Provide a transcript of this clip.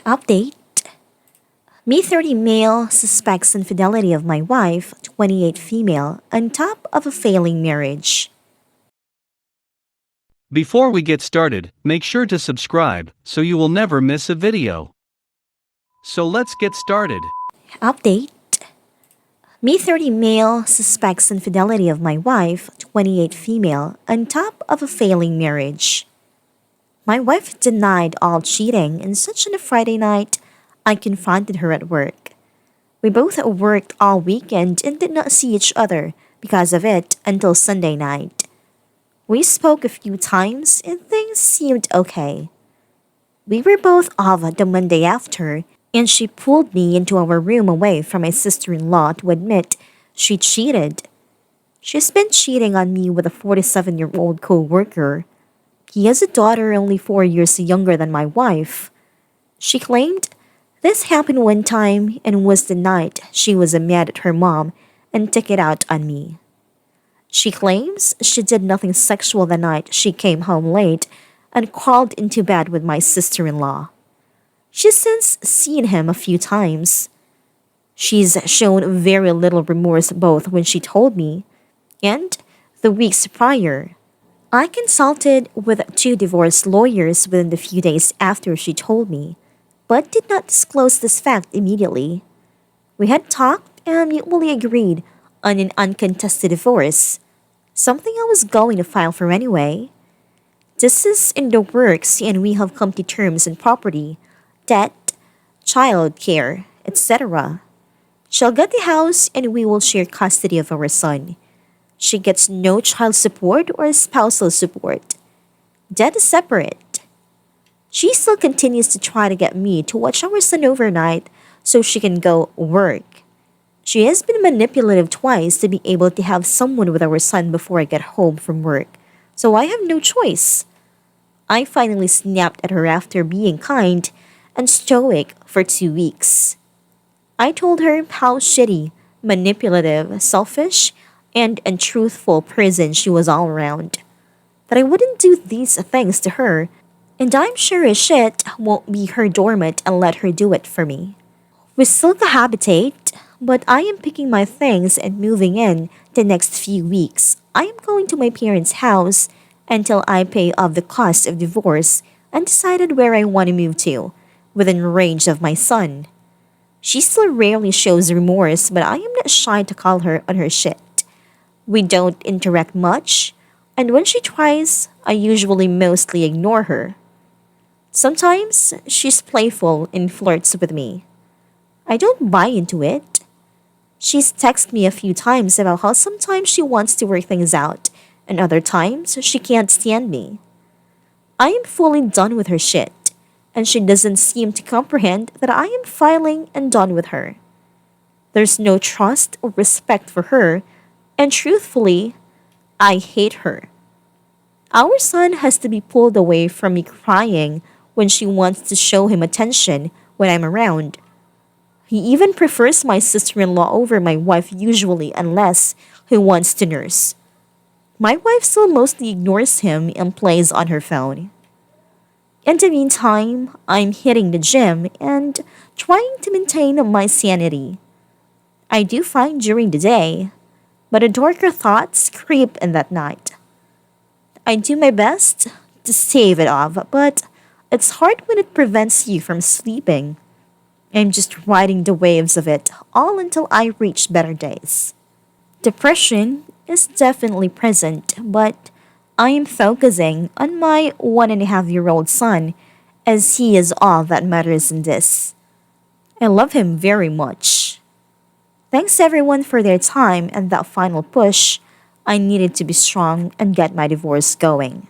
Update. Me 30 male suspects infidelity of my wife, 28 female, on top of a failing marriage. Before we get started, make sure to subscribe so you will never miss a video. So let's get started. Update. Me 30 male suspects infidelity of my wife, 28 female, on top of a failing marriage. My wife denied all cheating, and such on a Friday night, I confronted her at work. We both worked all weekend and did not see each other because of it until Sunday night. We spoke a few times and things seemed okay. We were both off the Monday after, and she pulled me into our room away from my sister-in-law to admit she cheated. She's been cheating on me with a 47-year-old co-worker. He has a daughter only 4 years younger than my wife. She claimed this happened one time and was the night she was mad at her mom and took it out on me. She claims she did nothing sexual the night she came home late and crawled into bed with my sister-in-law. She's since seen him a few times. She's shown very little remorse both when she told me and the weeks prior. I consulted with 2 divorce lawyers within the few days after she told me, but did not disclose this fact immediately. We had talked and mutually agreed on an uncontested divorce, something I was going to file for anyway. This is in the works and we have come to terms on property, debt, child care, etc. She'll get the house and we will share custody of our son. She gets no child support or spousal support. Debt is separate. She still continues to try to get me to watch our son overnight so she can go work. She has been manipulative twice to be able to have someone with our son before I get home from work, so I have no choice. I finally snapped at her after being kind and stoic for 2 weeks. I told her how shitty, manipulative, selfish, and untruthful person she was all around. That I wouldn't do these things to her, and I'm sure as shit won't be her doormat and let her do it for me. We still cohabitate, but I am picking my things and moving in the next few weeks. I am going to my parents' house until I pay off the cost of divorce and decided where I want to move to, within range of my son. She still rarely shows remorse, but I am not shy to call her on her shit. We don't interact much, and when she tries, I usually mostly ignore her. Sometimes she's playful and flirts with me. I don't buy into it. She's texted me a few times about how sometimes she wants to work things out, and other times she can't stand me. I am fully done with her shit, and she doesn't seem to comprehend that I am filing and done with her. There's no trust or respect for her, and truthfully, I hate her. Our son has to be pulled away from me crying when she wants to show him attention when I'm around. He even prefers my sister-in-law over my wife usually unless he wants to nurse. My wife still mostly ignores him and plays on her phone. In the meantime, I'm hitting the gym and trying to maintain my sanity. I do fine during the day, but the darker thoughts creep in that night. I do my best to stave it off, but it's hard when it prevents you from sleeping. I'm just riding the waves of it all until I reach better days. Depression is definitely present, but I am focusing on my 1.5-year-old son as he is all that matters in this. I love him very much. Thanks everyone for their time and that final push. I needed to be strong and get my divorce going.